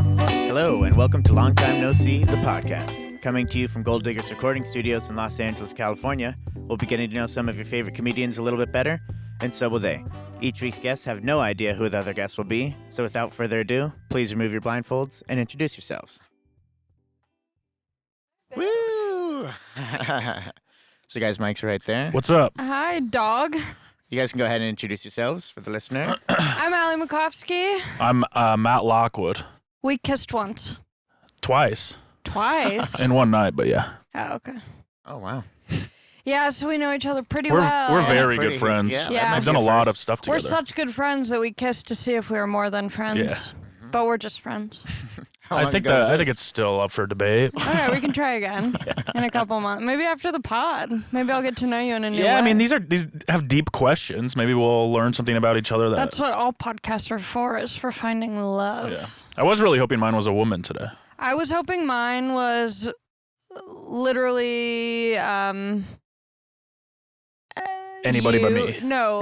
Hello, and welcome to Long Time No See, the podcast. Coming to you from Gold Diggers Recording Studios in Los Angeles, California, we'll be getting to know some of your favorite comedians a little bit better, and so will they. Each week's guests have no idea who the other guests will be, so without further ado, please remove your blindfolds and introduce yourselves. Woo! So guys, mic's right there. What's up? Hi, dog. You guys can go ahead and introduce yourselves for the listener. I'm Macofsky. I'm Matt Lockwood. We kissed once. Twice. Twice? In one night, but yeah. Oh, okay. Oh, wow. Yeah, so we know each other pretty We're well. very Pretty- good friends. Yeah. We've done a lot of stuff We're together. such good friends that we kissed to see if we were more than friends. Yeah. But we're just friends. How I long think ago was I think this? it's still up for debate. Okay, we can try again in a couple months. Maybe after the pod. Maybe I'll get to know you in a new way. Yeah, I mean these have deep questions. Maybe we'll learn something about each other. That's what all podcasts are for, is for finding love. Yeah. I was really hoping mine was a woman today. I was hoping mine was literally Anybody but me. No,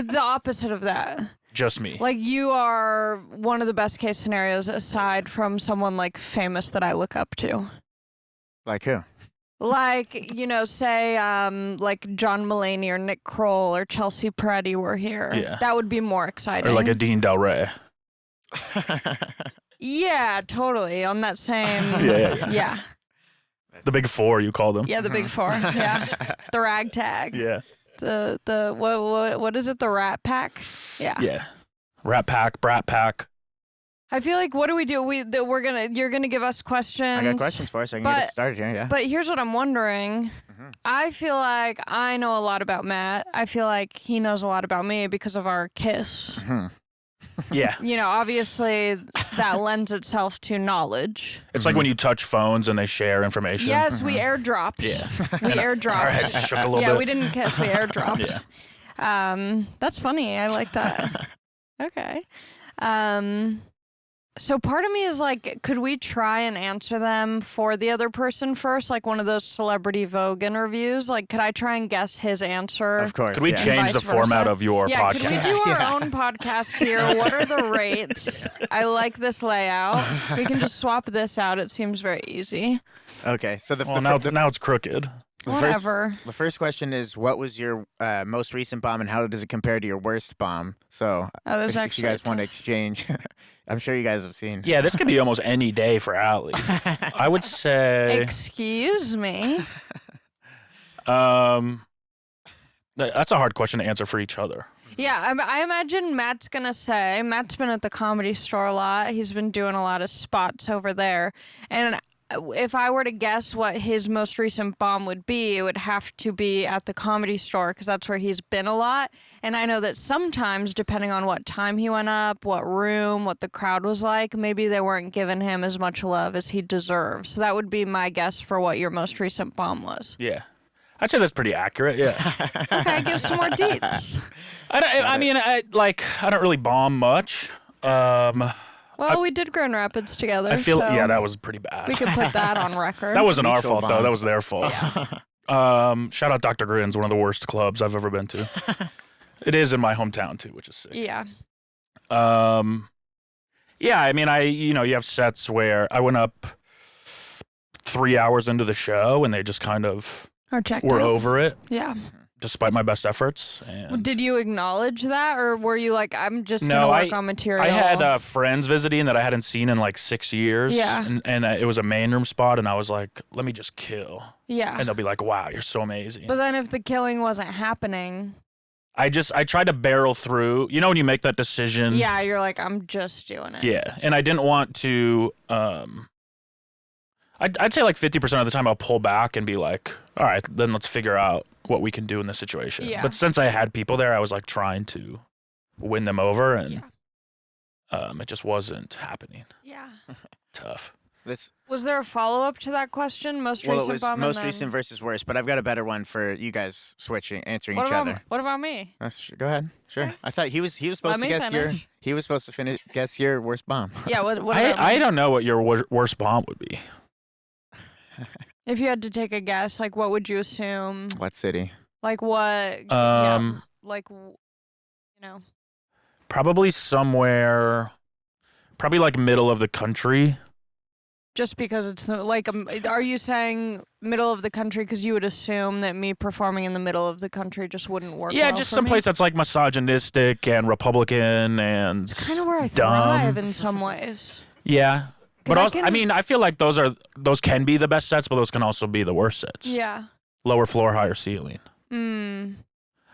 the opposite of that. Just me. Like, you are one of the best case scenarios aside from someone like famous that I look up to. Like who? Like, you know, say like John Mulaney or Nick Kroll or Chelsea Peretti were here. Yeah. That would be more exciting. Or like a Dean Del Rey. Yeah, totally. On that same. Yeah. Yeah. The big four, you call them. Yeah, the big four. Yeah. The ragtag. Yeah. The what is it? The Rat Pack? Yeah. Yeah. Rat Pack, Brat Pack. I feel like, what do? You're gonna give us questions. I got questions for us. I can get it started here, yeah. But here's what I'm wondering. I feel like I know a lot about Matt. I feel like he knows a lot about me because of our kiss. Yeah. You know, obviously that lends itself to knowledge. It's like when you touch phones and they share information. Yes, we airdropped. Yeah. We airdropped. Our heads shook a little Yeah, bit. we didn't kiss, we airdropped. Yeah. That's funny. I like that. Okay. So part of me is like, could we try and answer them for the other person first? Like one of those Celebrity Vogue interviews? Like, could I try and guess his answer? Of course. Could we yeah. change the Vice format versa? of your Yeah, podcast? could we do our own podcast here? What are the rates? I like this layout. We can just swap this out. It seems very easy. Okay, so Well, now it's crooked. Whatever. The first question is, what was your most recent bomb, and how does it compare to your worst bomb? So, Oh, that's if actually you guys want to tough. exchange, I'm sure you guys have seen. Yeah, this could be almost any day for Allie. I would say Excuse me. that's a hard question to answer for each other. Yeah, I imagine Matt's going to say, Matt's been at the Comedy Store a lot. He's been doing a lot of spots over there. And if I were to guess what his most recent bomb would be, it would have to be at the Comedy Store because that's where he's been a lot. And I know that sometimes, depending on what time he went up, what room, what the crowd was like, maybe they weren't giving him as much love as he deserves. So that would be my guess for what your most recent bomb was. Yeah. I'd say that's pretty accurate, yeah. Okay, give some more deets. I don't really bomb much. Well, we did Grand Rapids together. I feel, so yeah, that was pretty bad. we could put that on record. That wasn't our Mutual fault, though. bomb. That was their fault. Shout out Dr. Grin's, one of the worst clubs I've ever been to. It is in my hometown, too, which is sick. Yeah. Yeah, I mean, you have sets where I went up 3 hours into the show, and they just kind of Or checked were out. over it, Yeah. despite my best efforts. And Did you acknowledge that, or were you like, I'm just No, gonna work on material? I had friends visiting that I hadn't seen in like 6 years. Yeah. And it was a main room spot, and I was like, let me just kill. Yeah. And they'll be like, wow, you're so amazing. But then if the killing wasn't happening, I tried to barrel through. You know when you make that decision? yeah, you're like, I'm just doing it. Yeah. And I didn't want to, I'd say like 50% of the time I'll pull back and be like, all right, then let's figure out what we can do in this situation. Yeah. But since I had people there, I was like trying to win them over, and it just wasn't happening. Yeah. Tough. Was there a follow-up to that question? Most Well, it recent was bomb and most then- recent versus worst, but I've got a better one for you guys answering each other. What about me? Go ahead. Sure. Okay. I thought he was supposed to me guess finish. he was supposed to guess your worst bomb. Yeah, what about I me? don't know what your worst bomb would be. If you had to take a guess, like, what would you assume? What city? Like, what? Like, Probably somewhere Probably like middle of the country. Just because it's like, are you saying middle of the country because you would assume that me performing in the middle of the country just wouldn't work? Yeah, well just for someplace me? that's like misogynistic and Republican and It's kind of where I dumb. thrive in some ways. Yeah. But I also, I mean, I feel like those can be the best sets, but those can also be the worst sets. Yeah. Lower floor, higher ceiling.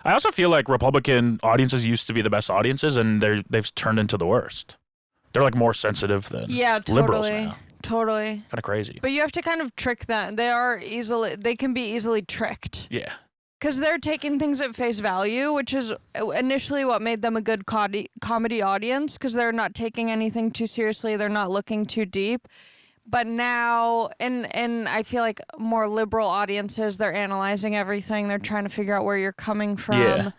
I also feel like Republican audiences used to be the best audiences, and they've turned into the worst. They're like more sensitive than liberals now. Totally. Kind of crazy. But you have to kind of trick them. They can be easily tricked. Yeah. Because they're taking things at face value, which is initially what made them a good comedy audience, because they're not taking anything too seriously. They're not looking too deep. But now, and I feel like more liberal audiences, they're analyzing everything. They're trying to figure out where you're coming from. Yeah.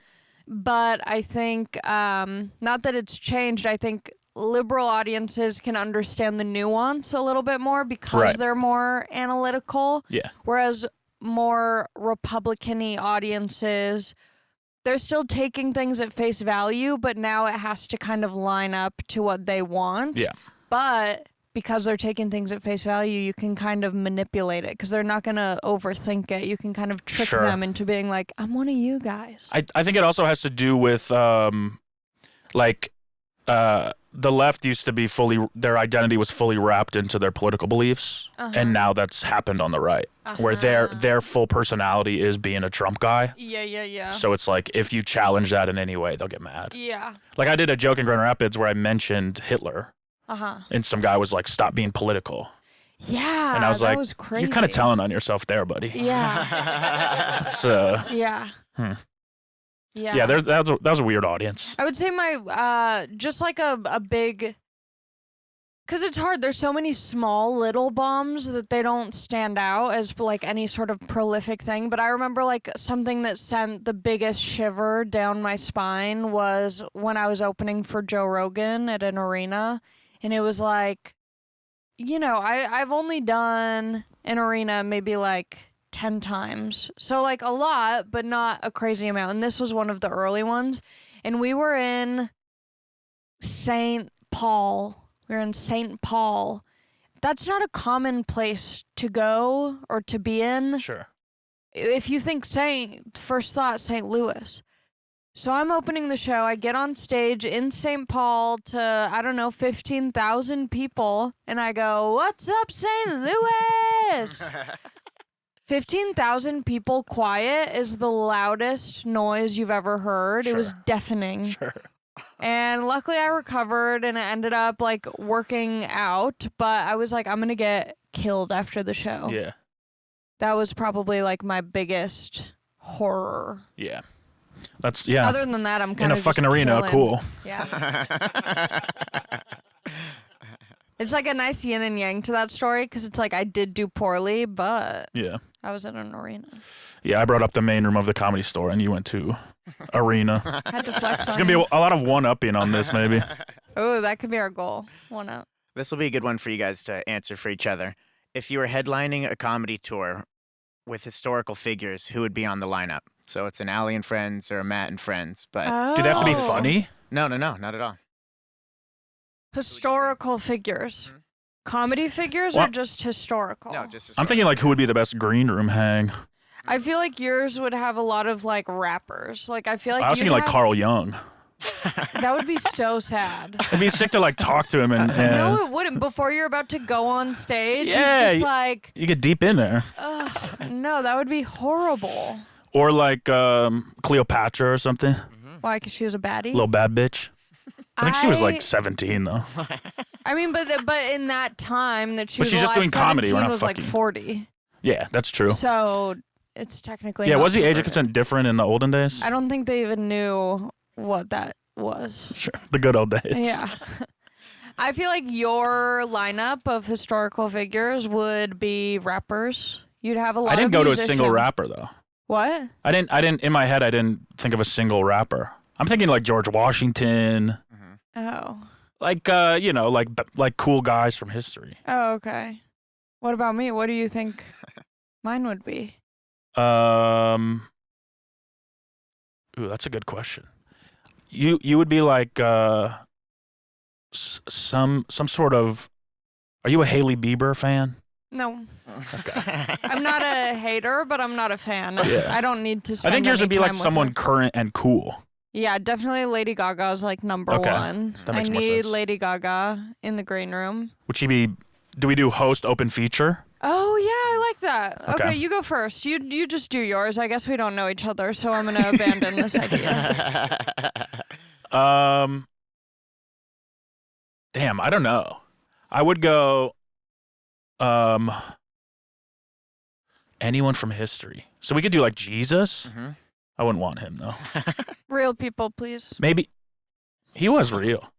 But I think, not that it's changed, I think liberal audiences can understand the nuance a little bit more because they're more analytical. Yeah. Whereas more Republican-y audiences, they're still taking things at face value, but now it has to kind of line up to what they want. Yeah. But because they're taking things at face value, you can kind of manipulate it because they're not going to overthink it. You can kind of trick them into being like, I'm one of you guys. I think it also has to do with the left used to be their identity was fully wrapped into their political beliefs, and now that's happened on the right, where their full personality is being a Trump guy. Yeah. So it's like if you challenge that in any way, they'll get mad. Yeah. Like I did a joke in Grand Rapids where I mentioned Hitler, and some guy was like, "Stop being political." Yeah, and I was that like, was crazy. "You're kind of telling on yourself there, buddy." Yeah. It's Yeah. Yeah, that was a weird audience. I would say my just like a big, because it's hard. There's so many small little bombs that they don't stand out as like any sort of prolific thing. But I remember like something that sent the biggest shiver down my spine was when I was opening for Joe Rogan at an arena, and it was like, I've only done an arena maybe like 10 times. So like a lot, but not a crazy amount. And this was one of the early ones. And we were in St. Paul. That's not a common place to go or to be in. Sure. If you think first thought, St. Louis. So I'm opening the show. I get on stage in St. Paul to, 15,000 people. And I go, "What's up, St. Louis?" 15,000 people quiet is the loudest noise you've ever heard. Sure. It was deafening. Sure. And luckily I recovered and it ended up like working out, but I was like, I'm going to get killed after the show. Yeah. That was probably like my biggest horror. Yeah. That's, yeah. Other than that, I'm kind of of in a fucking arena. killing. Cool. Yeah. It's like a nice yin and yang to that story because it's like I did do poorly, but Yeah. I was in an arena. Yeah, I brought up the main room of the Comedy Store, and you went to arena. Had to flex There's on gonna be you. a lot of one-upping on this, maybe. Oh, that could be our goal. One up. This will be a good one for you guys to answer for each other. If you were headlining a comedy tour with historical figures, who would be on the lineup? So it's an Allie and Friends or a Matt and Friends, but Do they have to be Oh. funny? no, not at all. Historical figures. Mhm. Comedy figures Well- or just historical? No, just I'm thinking like who would be the best green room hang? I feel like yours would have a lot of like rappers. Like I feel like I was you'd thinking like have- Carl Jung. That would be so sad. It'd be sick to like talk to him and No, it wouldn't. Before you're about to go on stage, Yeah, he's just like, you get deep in there. ugh, no, that would be horrible. Or like Cleopatra or something. Why? Because she was a baddie. Little bad bitch. I think she was like 17 though. I mean, but in that time that she But was she's just alive, doing comedy, we're 17 not was like fucking- 40. Yeah, that's true. So it's technically Yeah, not was the age of converted. consent different in the olden days? I don't think they even knew what that was. Sure, the good old days. Yeah. I feel like your lineup of historical figures would be rappers. You'd have a lot I didn't of go to a musicians. single rapper though. What? I didn't. In my head, I didn't think of a single rapper. I'm thinking like George Washington, Oh. like like cool guys from history. Oh, okay. What about me? What do you think mine would be? Ooh, that's a good question. You would be like some sort of. Are you a Hailey Bieber fan? No. Okay. I'm not a hater, but I'm not a fan. Yeah. I don't need to spend I think yours any would be time like with someone her. current and cool. Yeah, definitely Lady Gaga is like number Okay. one. That makes I more need sense. Lady Gaga in the green room. Would she be? Do we do host open feature? Oh yeah, I like that. Okay. Okay, you go first. You just do yours. I guess we don't know each other, so I'm gonna abandon this idea. Damn, I don't know. I would go. Anyone from history. So we could do like Jesus. Mm-hmm. I wouldn't want him though. Real people, please. Maybe he was real.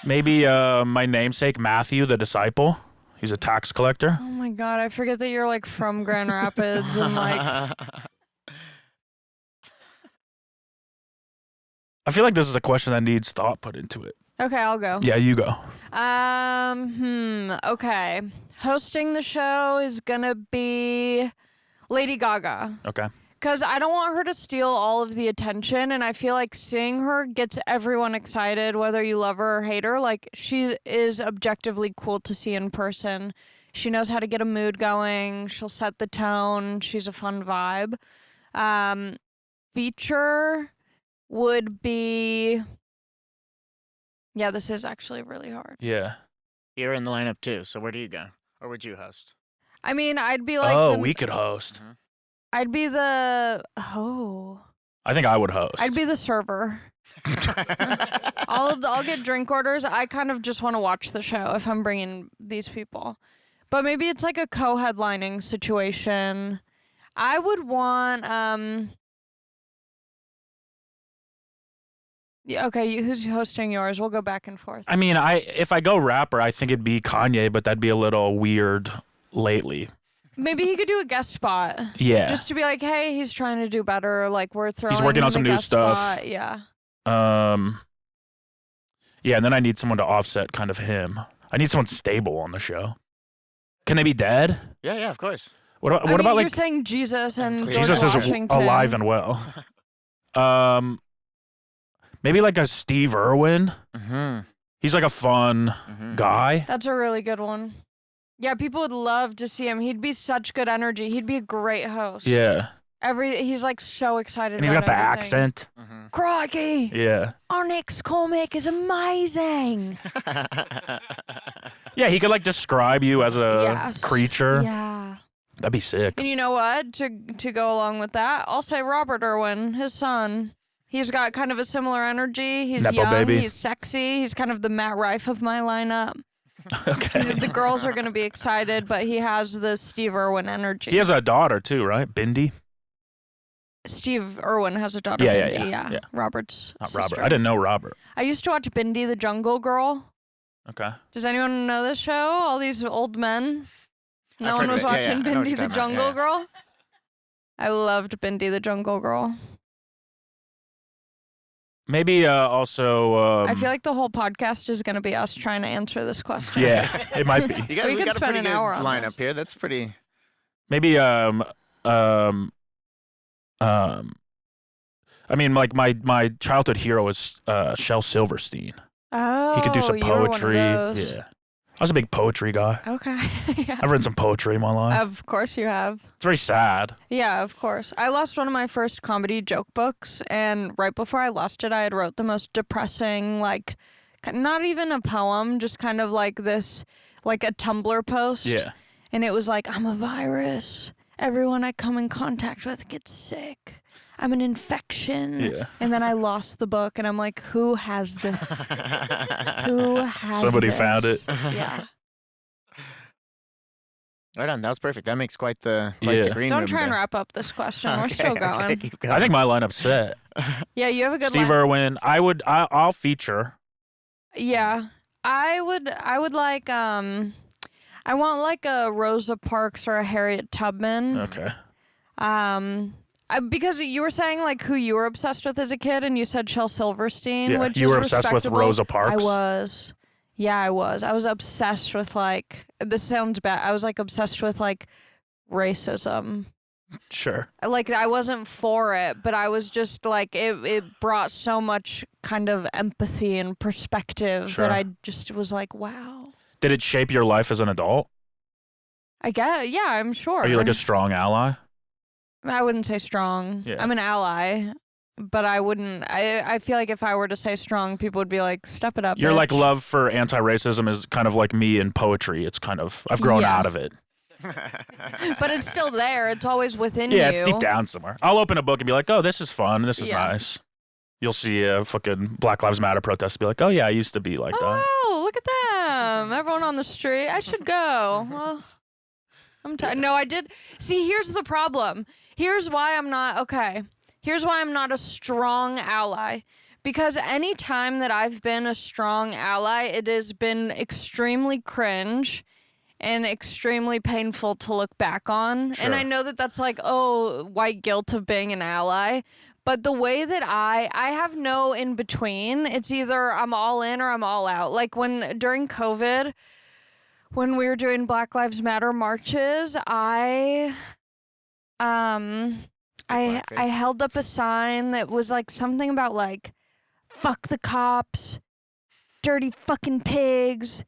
Maybe my namesake Matthew, the disciple. He's a tax collector. Oh my god, I forget that you're like from Grand Rapids and like I feel like this is a question that needs thought put into it. Okay, I'll go. Yeah, you go. Okay. Hosting the show is gonna be Lady Gaga. Okay. Because I don't want her to steal all of the attention, and I feel like seeing her gets everyone excited, whether you love her or hate her. Like, she is objectively cool to see in person. She knows how to get a mood going. She'll set the tone. She's a fun vibe. Feature would be... Yeah, this is actually really hard. Yeah. You're in the lineup too, so where do you go? Or would you host? I mean, I'd be like... we could host. Mm-hmm. I'd be the... Oh. I think I would host. I'd be the server. I'll get drink orders. I kind of just want to watch the show if I'm bringing these people. But maybe it's like a co-headlining situation. I would want... Yeah, okay, who's hosting yours? We'll go back and forth. I mean, if I go rapper, I think it'd be Kanye, but that'd be a little weird lately. Maybe he could do a guest spot. Yeah. Just to be like, hey, he's trying to do better. Like, we're throwing He's working him on some a new guest stuff. spot. Yeah. Yeah, and then I need someone to offset kind of him. I need someone stable on the show. Can they be dead? Yeah, of course. What I mean, about you're like saying Jesus and George Jesus is Washington. alive and well? Maybe like a Steve Irwin. Mm-hmm. He's like a fun guy. That's a really good one. Yeah, people would love to see him. He'd be such good energy. He'd be a great host. Yeah. He's like so excited. And he's got about the everything. accent. Mm-hmm. Crikey! Yeah. Our next comic is amazing. Yeah, he could like describe you as a creature. Yeah. That'd be sick. And you know what? To go along with that, I'll say Robert Irwin, his son. He's got kind of a similar energy. He's Nepo young. baby. He's sexy. He's kind of the Matt Rife of my lineup. Okay. The girls are going to be excited, but he has the Steve Irwin energy. He has a daughter too, right? Bindi? Steve Irwin has a daughter, Yeah, Bindi. yeah. Robert's Not sister. Robert. I didn't know Robert. I used to watch Bindi the Jungle Girl. Okay. Does anyone know this show? All these old men. No I've one heard was of it. Yeah, watching I know what Bindi you're the talking about, Jungle yeah. Girl. I loved Bindi the Jungle Girl. Maybe also. I feel like the whole podcast is going to be us trying to answer this question. Yeah, it might be. You guys, We could got a spend pretty an good hour on lineup this. here. That's pretty. Maybe I mean, like my childhood hero is Shel Silverstein. Oh, He could do some you were one of poetry. those. Yeah, I was a big poetry guy. Okay. Yeah. I've written some poetry in my life. Of course you have. It's very sad. Yeah, of course. I lost one of my first comedy joke books, and right before I lost it, I had wrote the most depressing, like, not even a poem, just kind of like this, like a Tumblr post. Yeah. And it was like, I'm a virus. Everyone I come in contact with gets sick. I'm an infection. Yeah. And then I lost the book, and I'm like, who has this? Who has Somebody this? found it. Yeah. Right on. That was perfect. That makes quite the Yeah. green Don't room try and there. wrap up this question. We're still going. Okay, keep going. I think my lineup's set. Yeah, you have a good Steve line. Irwin. I'll feature. Yeah. I would like I want like a Rosa Parks or a Harriet Tubman. Okay. Because you were saying like who you were obsessed with as a kid, and you said Shel Silverstein, Yeah, which you is were obsessed with respectable. Rosa Parks? I was. Yeah, I was. I was obsessed with like, this sounds bad. I was like obsessed with like racism. Sure. Like, I wasn't for it, but I was just like, it brought so much kind of empathy and perspective Sure. that I just was like, wow. Did it shape your life as an adult? I guess, yeah, I'm sure. Are you like a strong ally? I wouldn't say strong. Yeah. I'm an ally, but I wouldn't. I feel like if I were to say strong, people would be like, step it up. Your bitch. like love for anti-racism is kind of like me in poetry. It's kind of, I've grown Yeah. out of it. But it's still there. It's always within Yeah, you. it's deep down somewhere. I'll open a book and be like, oh, this is fun. This is Yeah. nice. You'll see a fucking Black Lives Matter protest and be like, oh, yeah, I used to be like that. Oh, look at them. Everyone on the street. I should go. Well, I'm tired. No, I did. See, here's the problem. Here's why I'm not, okay. Here's why I'm not a strong ally. Because any time that I've been a strong ally, it has been extremely cringe and extremely painful to look back on. Sure. And I know that that's like, oh, white guilt of being an ally. But the way that I have no in between. It's either I'm all in or I'm all out. Like during COVID, when we were doing Black Lives Matter marches, I held up a sign that was like something about like, fuck the cops, dirty fucking pigs,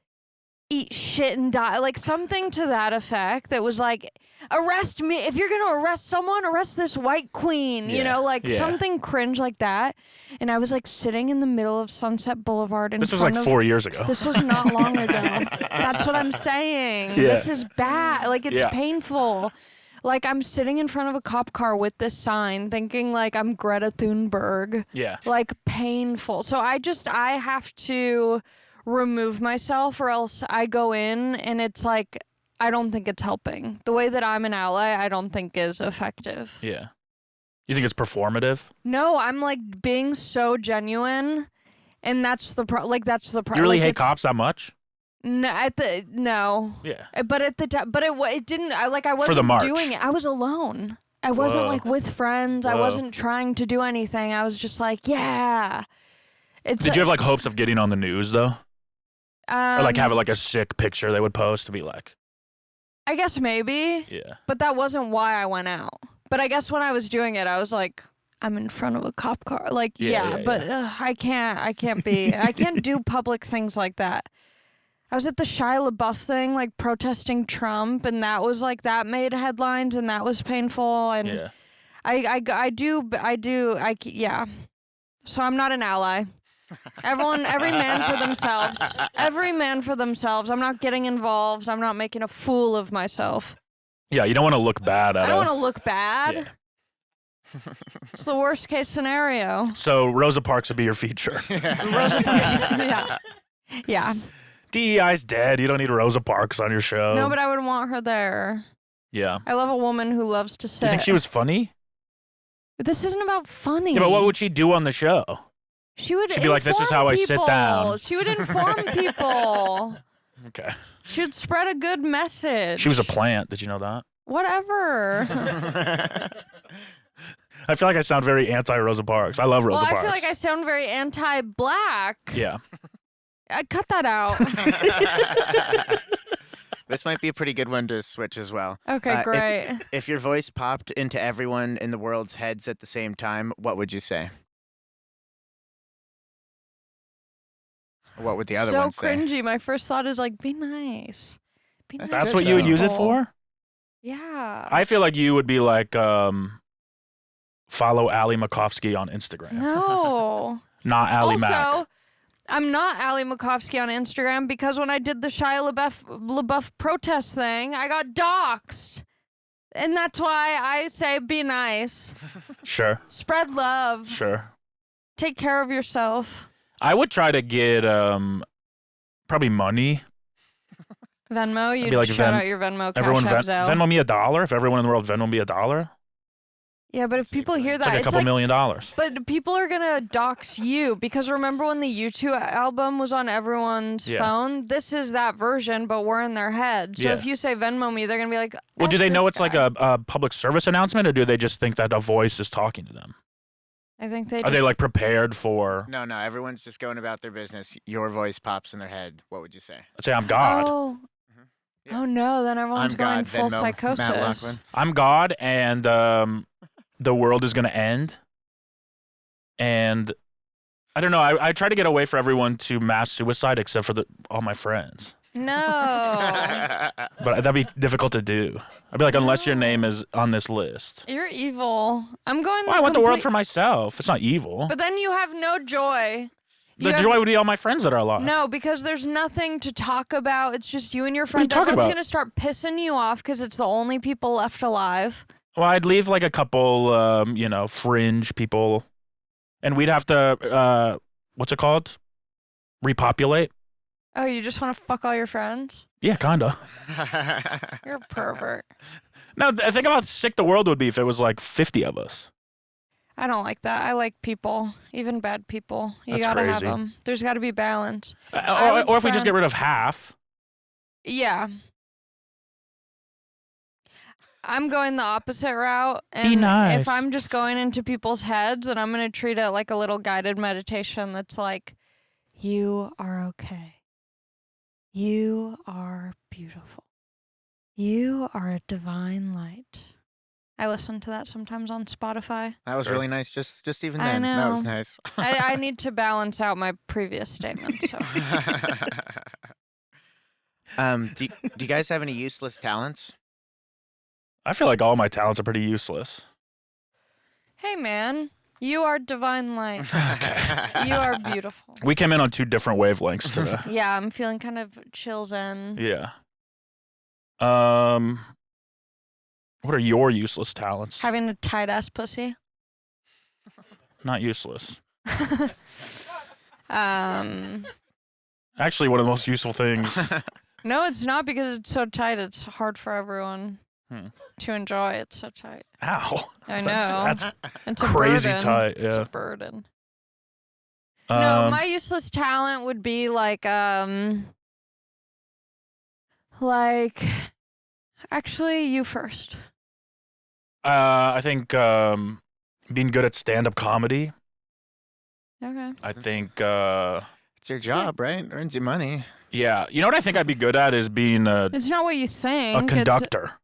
eat shit and die. Like something to that effect that was like, arrest me. If you're going to arrest someone, arrest this white queen, you know, like something cringe like that. And I was like sitting in the middle of Sunset Boulevard This was like 4 years ago. This was not long ago. That's what I'm saying. Yeah. This is bad. Like it's painful. Like, I'm sitting in front of a cop car with this sign thinking, like, I'm Greta Thunberg. Yeah. Like, painful. So I have to remove myself or else I go in and it's like, I don't think it's helping. The way that I'm an ally, I don't think is effective. Yeah. You think it's performative? No, I'm, like, being so genuine and that's the problem. You really hate cops that much? No. Yeah. But at the time, but it didn't. I wasn't For the march. doing it. I was alone. I wasn't like with friends. Whoa. I wasn't trying to do anything. I was just like, yeah. Did you have like hopes of getting on the news though? Or like have like a sick picture they would post to be like? I guess maybe. Yeah. But that wasn't why I went out. But I guess when I was doing it, I was like, I'm in front of a cop car. Like, but I can't do public things like that. I was at the Shia LaBeouf thing, like protesting Trump, and that was like that made headlines, and that was painful. And yeah. So I'm not an ally. Every man for themselves. Every man for themselves. I'm not getting involved. I'm not making a fool of myself. Yeah, you don't want to look bad at I don't want to look bad. Yeah. It's the worst case scenario. So Rosa Parks would be your feature. Rosa Parks. Yeah. Yeah. DEI's dead. You don't need Rosa Parks on your show. No, but I would want her there. Yeah. I love a woman who loves to sit. You think she was funny? But this isn't about funny. Yeah, but what would she do on the show? She'd be like, this is how I sit down. She would inform people. Okay. She would spread a good message. She was a plant. Did you know that? Whatever. I feel like I sound very anti-Rosa Parks. I love Rosa Parks. I feel like I sound very anti-black. Yeah. I cut that out. This might be a pretty good one to switch as well. Okay, great. If your voice popped into everyone in the world's heads at the same time, what would you say? What would the other one say? So cringy. My first thought is like, be nice. Be nice. That's to what you would use it people. for? Yeah. I feel like you would be like, follow Ali Macofsky on Instagram. No. Not Ali Mac. Also, I'm not Ali Macofsky on Instagram because when I did the Shia LaBeouf protest thing, I got doxxed. And that's why I say be nice. Sure. Spread love. Sure. Take care of yourself. I would try to get probably money. Venmo? You'd be like, shout out your Venmo. Everyone Zelle. Venmo me $1. If everyone in the world Venmo me $1, yeah, but if people hear that, it's like a couple $1 million. But people are gonna dox you because remember when the U2 album was on everyone's phone? This is that version, but we're in their head. So if you say Venmo me, they're gonna be like, well, do they know it's guy. like a public service announcement, or do they just think that a voice is talking to them? I think they Are they like prepared for? No, everyone's just going about their business. Your voice pops in their head. What would you say? Let's say I'm God. Oh. Oh no, then everyone's going full Venmo, psychosis. Matt Lockwood. I'm God, and the world is gonna end. And I don't know. I try to get away for everyone to mass suicide except for all my friends. No. But that'd be difficult to do. I'd be like, unless your name is on this list. You're evil. I'm going Well, I want the world for myself. It's not evil. But then you have no joy. The joy would be all my friends that are alive. No, because there's nothing to talk about. It's just you and your What are you friends. talking Everyone's about? going to start pissing you off because it's the only people left alive. Well, I'd leave like a couple, fringe people. And we'd have to, what's it called? Repopulate. Oh, you just want to fuck all your friends? Yeah, kinda. You're a pervert. No, think about how sick the world would be if it was like 50 of us. I don't like that. I like people, even bad people. You That's gotta crazy. have them. There's got to be balance. Or if we just get rid of half. Yeah. I'm going the opposite route. And Be nice. if I'm just going into people's heads, then I'm going to treat it like a little guided meditation that's like, you are okay. You are beautiful. You are a divine light. I listen to that sometimes on Spotify. That was really nice. Just even I then, that was know. nice. I need to balance out my previous statements. So. Do you guys have any useless talents? I feel like all my talents are pretty useless. Hey, man. You are divine light. You are beautiful. We came in on 2 different wavelengths today. Yeah, I'm feeling kind of chill zen. Yeah. What are your useless talents? Having a tight ass pussy. Not useless. Actually, one of the most useful things. no, it's not because it's so tight. It's hard for everyone to enjoy. It's so tight. Ow. I know. That's it's a crazy burden. tight. It's Yeah. a burden. No, Um, my useless talent would be like actually you first. I think being good at stand-up comedy. Okay. I think, It's your job, right? It earns you money. yeah. You know what I think I'd be good at is being a It's not what you think. a conductor.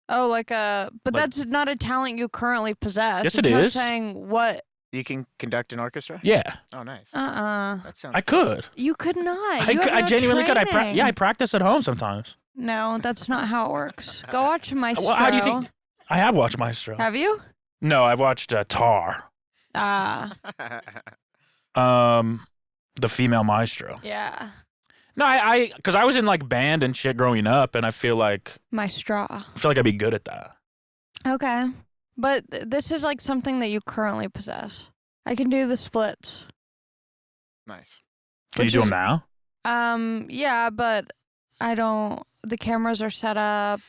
But that's not a talent you currently possess. Yes, it's it not is. saying what. You can conduct an orchestra? Yeah, Oh, nice. That sounds I could. You could not. I You have no genuinely could. training. I practice at home sometimes. No, that's not how it works. Go watch Maestro. Well, how do you think? I have watched Maestro. Have you? No, I've watched Tar. The female Maestro. Yeah. No, because I was in like band and shit growing up, and I feel like Maestro. I'd be good at that. Okay. But this is like something that you currently possess. I can do the splits. Nice. Can you do them now? Yeah, but I don't. The cameras are set up.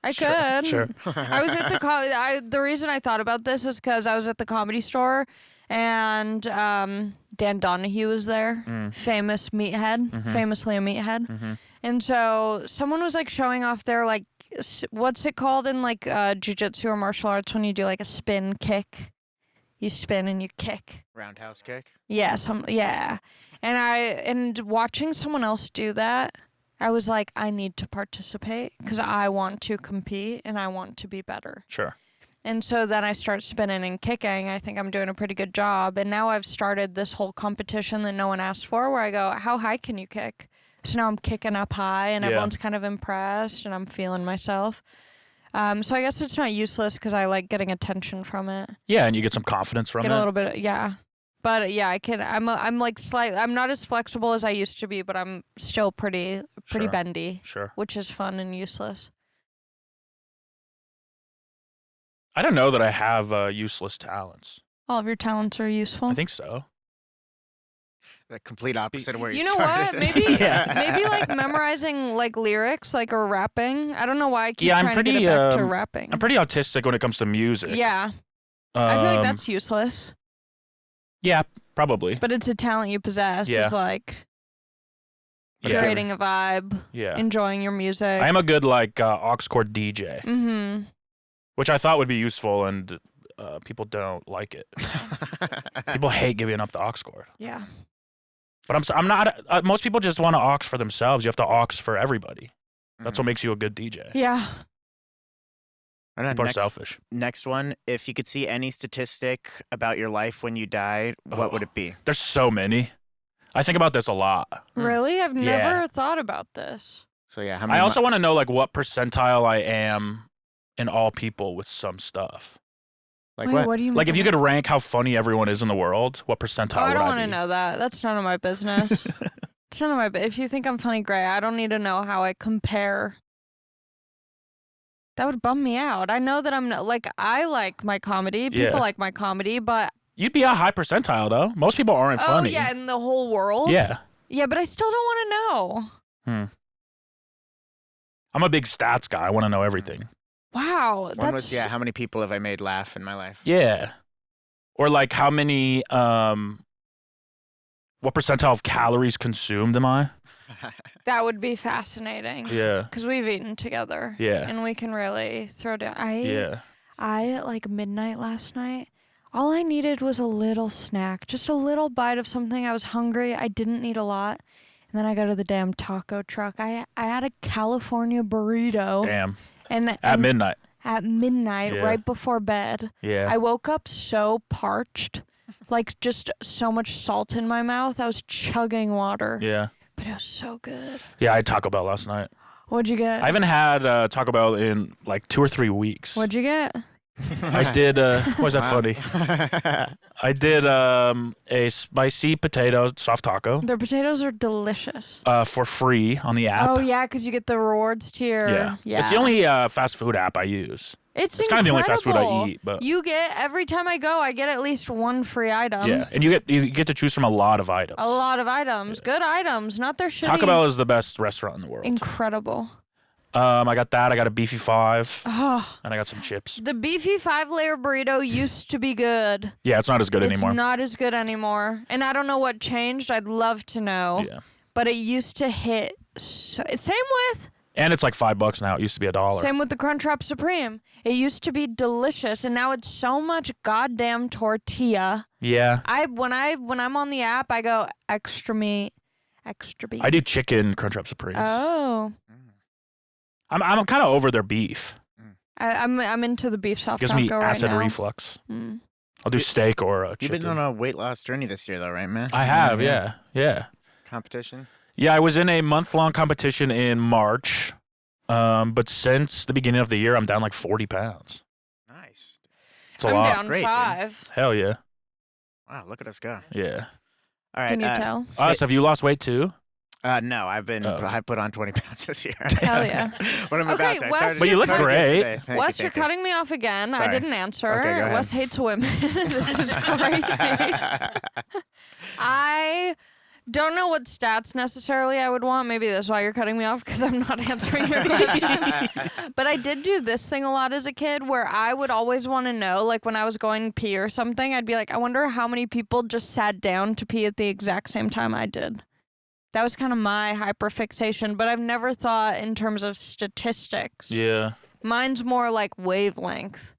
I could. Sure. I was at the the reason I thought about this is because I was at the Comedy Store, and Dan Donahue was there, famous meathead, famously a meathead, and so someone was like showing off their like, what's it called in like jiu-jitsu or martial arts when you do like a spin kick? You spin and you kick. Roundhouse kick? Yeah, yeah. And watching someone else do that, I was like, I need to participate because I want to compete and I want to be better. Sure. And so then I start spinning and kicking. I think I'm doing a pretty good job. And now I've started this whole competition that no one asked for where I go, how high can you kick? So now I'm kicking up high and everyone's kind of impressed and I'm feeling myself. So I guess it's not useless because I like getting attention from it. Yeah, and you get some confidence from Get it. a little bit, yeah. But yeah, I can. I'm like slightly. I'm not as flexible as I used to be, but I'm still pretty Sure. bendy, Sure. which is fun and useless. I don't know that I have useless talents. All of your talents are useful. I think so. The complete opposite of where you You know what? started. Maybe Yeah. maybe like memorizing like lyrics, like or rapping. I don't know why I keep Yeah, I'm trying to get pretty, it back to rapping. I'm pretty autistic when it comes to music. Yeah, I feel like that's useless, Yeah, probably. but it's a talent you possess. Yeah. Is like Yeah. creating a vibe, Yeah. enjoying your music. I am a good like aux chord DJ, Mm-hmm. which I thought would be useful, and people don't like it. People hate giving up the aux chord. Yeah. But I'm not. Most people just want to aux for themselves. You have to aux for everybody. That's what makes you a good DJ. Yeah. People are selfish. Next one, if you could see any statistic about your life when you die, what would it be? There's so many. I think about this a lot. Really? I've never thought about this. So yeah, how many I also want to know like what percentile I am in all people with some stuff. Like Wait, what do you mean? Like if you could rank how funny everyone is in the world, what percentile would I be? I don't want to know that. That's none of my business. It's none of my If you think I'm funny, great. I don't need to know how I compare. That would bum me out. I know that I'm not, like, I like my comedy. People like my comedy, but... You'd be a high percentile, though. Most people aren't funny. Oh, yeah, in the whole world? Yeah. Yeah, but I still don't want to know. I'm a big stats guy. I want to know everything. Wow. One was, how many people have I made laugh in my life? Yeah. Or, like, how many, what percentile of calories consumed am I? That would be fascinating. Yeah. Because we've eaten together. Yeah. And we can really throw down. I, like, midnight last night, all I needed was a little snack. Just a little bite of something. I was hungry. I didn't need a lot. And then I go to the damn taco truck. I had a California burrito. Damn. And at midnight. At midnight, right before bed. Yeah. I woke up so parched. Like, just so much salt in my mouth. I was chugging water. Yeah. But it was so good. Yeah, I had Taco Bell last night. What'd you get? I haven't had Taco Bell in like 2 or 3 weeks. What'd you get? I did, why is that funny? I did a spicy potato soft taco. Their potatoes are delicious. For free on the app. Oh, yeah, because you get the rewards tier. Yeah. It's the only fast food app I use. It's kind of the only fast food I eat. But you get, every time I go, I get at least one free item. Yeah, and you get to choose from a lot of items. A lot of items. Good items, not their shitty. Taco Bell is the best restaurant in the world. Incredible. I got that. I got a beefy 5. Oh. And I got some chips. The beefy 5-layer burrito used to be good. Yeah, it's not as good anymore. It's not as good anymore. And I don't know what changed. I'd love to know. Yeah. But it used to hit same with... And it's like $5 now. It used to be $1. Same with the Crunchwrap Supreme. It used to be delicious, and now it's so much goddamn tortilla. Yeah. When I'm on the app, I go extra meat, extra beef. I do chicken Crunchwrap Supremes. Oh. I'm kind of over their beef. I'm into the beef soft Gives taco me acid right now. reflux. I'll do steak or chicken. You've been on a weight loss journey this year, though, right, man? I have, yeah. Competition? Yeah, I was in a month-long competition in March, but since the beginning of the year, I'm down like 40 pounds. Nice. It's a lot. I'm down great, 5. dude. Hell yeah. Wow, look at us go. Yeah. All right. Can you tell? Us, have you lost weight too? No, I put on 20 pounds this year. Hell yeah. What I'm Okay, about to. Wes, But you look great. Wes, you're cutting me off again. Sorry. I didn't answer. Okay, go ahead. Wes hates women. This is crazy. I don't know what stats necessarily I would want. Maybe that's why you're cutting me off, because I'm not answering your questions. But I did do this thing a lot as a kid where I would always want to know, like when I was going to pee or something, I'd be like, I wonder how many people just sat down to pee at the exact same time I did. That was kind of my hyperfixation, but I've never thought in terms of statistics. Yeah. Mine's more like wavelength,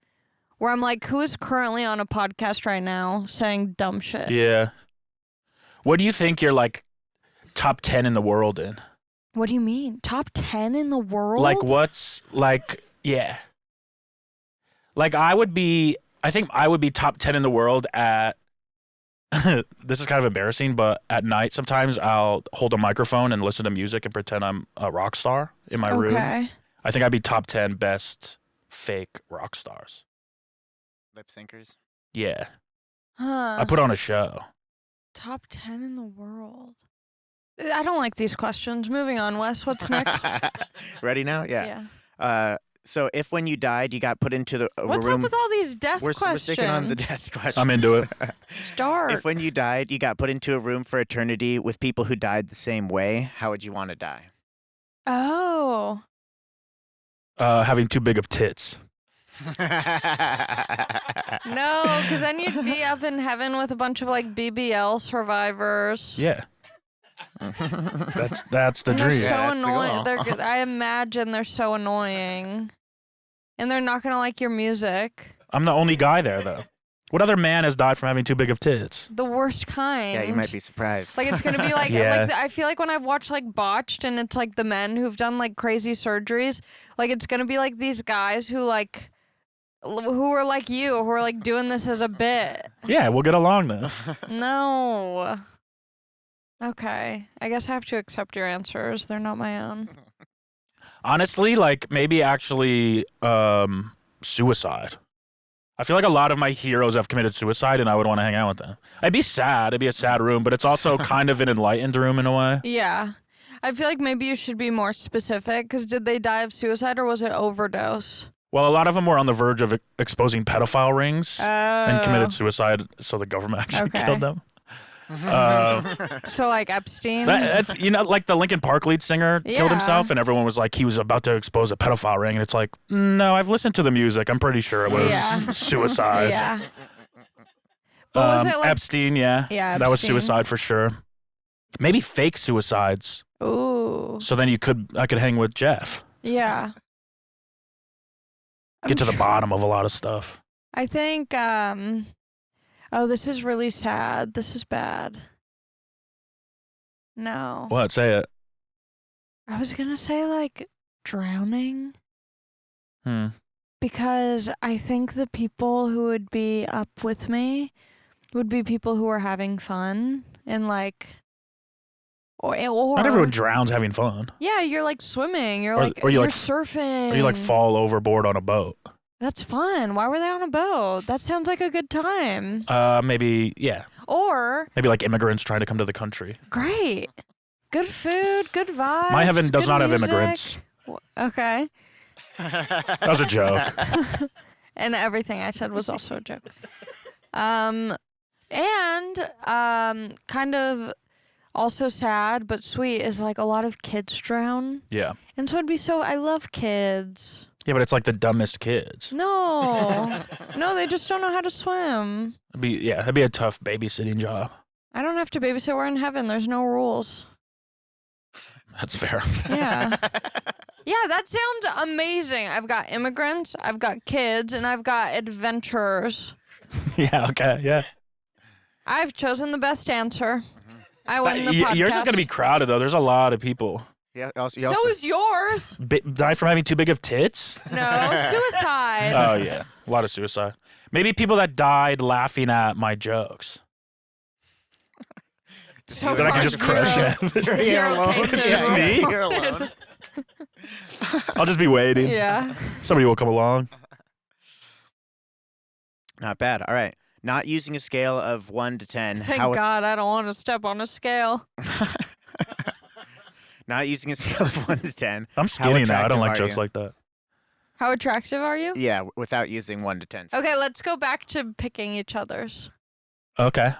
where I'm like, who is currently on a podcast right now saying dumb shit? Yeah. What do you think you're like top 10 in the world in? What do you mean? Top 10 in the world? Like what's like, yeah. Like I think I would be top 10 in the world at, this is kind of embarrassing, but at night sometimes I'll hold a microphone and listen to music and pretend I'm a rock star in my room. Okay. I think I'd be top 10 best fake rock stars. Lip syncers? Yeah. Huh. I put on a show. Top 10 in the world. I don't like these questions. Moving on, Wes. What's next? Ready now? Yeah. So if when you died, you got put into the room... What's up with all these death questions? We're sticking on the death questions. I'm into it. It's dark. If when you died, you got put into a room for eternity with people who died the same way, how would you want to die? Oh. Having too big of tits. No, because then you'd be up in heaven with a bunch of like BBL survivors. Yeah. That's the And dream. they're so Yeah, that's the annoying. goal. I imagine they're so annoying. And they're not going to like your music. I'm the only guy there though. What other man has died from having too big of tits? The worst kind. Yeah, you might be surprised. Like it's gonna be like, Yeah. I feel like when I've watched like Botched and it's like the men who've done like crazy surgeries, like it's gonna be like these guys who are like you, who are like doing this as a bit. Yeah, we'll get along then. No. Okay, I guess I have to accept your answers. They're not my own. Honestly, like maybe actually suicide. I feel like a lot of my heroes have committed suicide and I would want to hang out with them. I'd be sad. It'd be a sad room, but it's also kind of an enlightened room in a way. Yeah. I feel like maybe you should be more specific, because did they die of suicide or was it overdose? Well, a lot of them were on the verge of exposing pedophile rings and committed suicide, so the government actually killed them. So like Epstein? That's like the Linkin Park lead singer killed himself, and everyone was like he was about to expose a pedophile ring, and it's like, no, I've listened to the music. I'm pretty sure it was suicide. Yeah. But was it like Epstein? Yeah, Yeah, that was Epstein. suicide for sure. Maybe fake suicides. Ooh. So then I could hang with Jeff. Yeah. Get to the bottom of a lot of stuff. I think oh, this is really sad. This is bad. No. What? Say it. I was gonna say like drowning, Hmm. because I think the people who would be up with me would be people who are having fun and like or Not everyone drowns having fun. yeah, you're like swimming, you're Or- like or you, you're like, surfing. Or you like fall overboard on a boat. That's fun. Why were they on a boat? That sounds like a good time. Maybe, yeah. Or Maybe like immigrants trying to come to the country. great. Good food, good vibes. My heaven does good not have music. immigrants. Okay. That was a joke. And everything I said was also a joke. And kind of also sad but sweet is like a lot of kids drown. Yeah. And so I love kids. Yeah, but it's like the dumbest kids. No. No, they just don't know how to swim. That'd be a tough babysitting job. I don't have to babysit. We're in heaven. There's no rules. That's fair. Yeah. Yeah, that sounds amazing. I've got immigrants, I've got kids, and I've got adventurers. Yeah, okay, yeah. I've chosen the best answer. I win the podcast. Yours is going to be crowded, though. There's a lot of people. Yeah. So is yours. Die from having too big of tits? No, suicide. Oh, yeah. A lot of suicide. Maybe people that died laughing at my jokes. So Then I far, can just crush zero. it. Zero alone. cases. It's just me? You're alone. I'll just be waiting. Yeah. Somebody will come along. Not bad. All right. Not using a scale of 1 to 10. Thank God I don't want to step on a scale. Not using a scale of 1 to 10. I'm skinny now. I don't attractive like are jokes you? like that. How attractive are you? Yeah, without using 1 to 10. Okay, let's go back to picking each other's. Okay.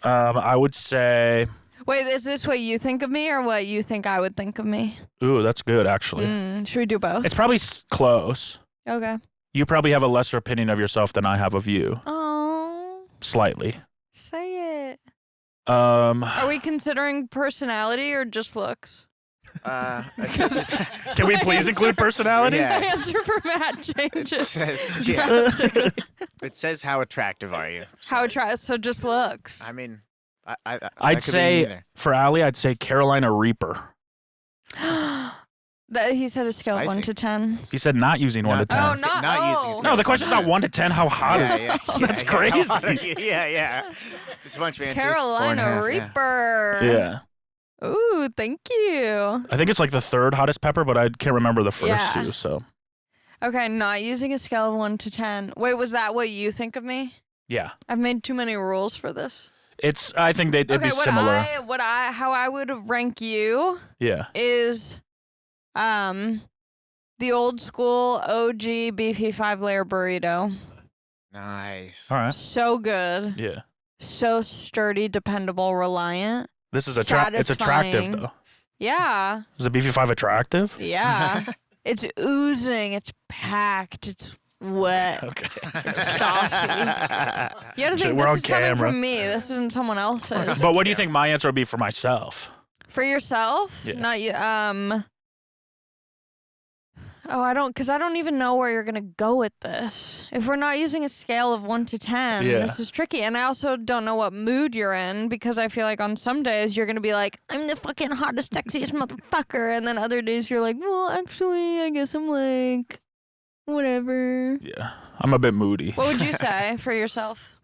I would say, Wait, is this what you think of me or what you think I would think of me? ooh, that's good, actually. Should we do both? It's probably close. Okay. You probably have a lesser opinion of yourself than I have of you. Oh, Slightly. say it. Um, Are we considering personality or just looks? Can we please include personality? Yeah. My answer for Matt It changes. says, yeah. drastically. It says how attractive are you? How so just looks. I mean, I I'd that could be say, either. for Allie, I'd say Carolina Reaper. That he said a scale of 1 Spicy. to 10. He said not using 1 to 10. Oh, not using oh. scale. No, the question's not 1 to 10. How hot is Yeah, yeah, That's yeah, crazy. how hot are you? Yeah. Just a bunch of answers. Carolina 4.5, yeah. Reaper. Yeah. Ooh, thank you. I think it's like the third hottest pepper, but I can't remember the first Yeah. two. So, Okay, not using a scale of 1 to 10. Wait, was that what you think of me? yeah. I've made too many rules for this. I think it'd be similar. How I would rank you Yeah. is the old school OG beefy 5-layer burrito. Nice. All right. So good. Yeah. So sturdy, dependable, reliant. This is it's attractive, Satisfying. though. Yeah. Is the BF5 attractive? Yeah. It's oozing, it's packed, it's wet, Okay. it's saucy. You gotta Shit, think we're this on is coming camera. from me. This isn't someone else's. But what do you think my answer would be for myself? For yourself? Yeah. Not you. because I don't even know where you're gonna go with this. If we're not using a scale of 1 to 10, this is tricky. And I also don't know what mood you're in, because I feel like on some days you're gonna be like, I'm the fucking hottest, sexiest motherfucker, and then other days you're like, well, actually, I guess I'm like, whatever. Yeah, I'm a bit moody. What would you say for yourself?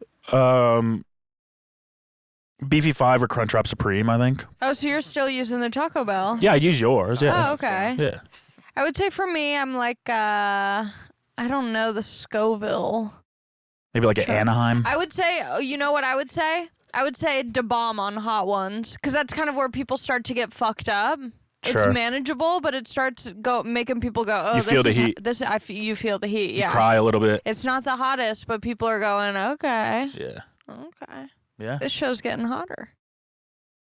Beefy 5 or Crunchwrap Supreme, I think. Oh, so you're still using the Taco Bell? Yeah, I'd use yours. Yeah. Oh, okay. Yeah. I would say for me, I'm like, I don't know, the Scoville. Maybe like an Anaheim. I would say, you know what I would say? I would say Da Bomb on hot ones, because that's kind of where people start to get fucked up. It's manageable, but it starts making people go, oh, you feel the heat. You feel the heat, yeah. You cry a little bit. It's not the hottest, but people are going, okay. Yeah. Okay. Yeah. This show's getting hotter.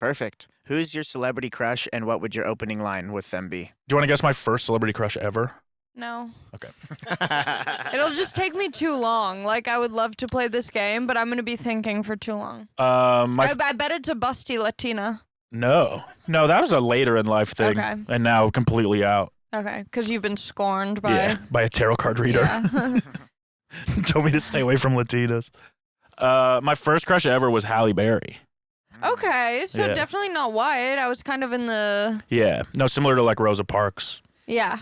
Perfect. Who's your celebrity crush, and what would your opening line with them be? Do you want to guess my first celebrity crush ever? No. Okay. It'll just take me too long. Like, I would love to play this game, but I'm going to be thinking for too long. I bet it's a busty Latina. No, that was a later in life thing, and now completely out. Okay, because you've been scorned by a tarot card reader. Yeah. Told me to stay away from Latinas. My first crush ever was Halle Berry. Okay, so definitely not white. I was kind of in the... Yeah, no, similar to like Rosa Parks. Yeah.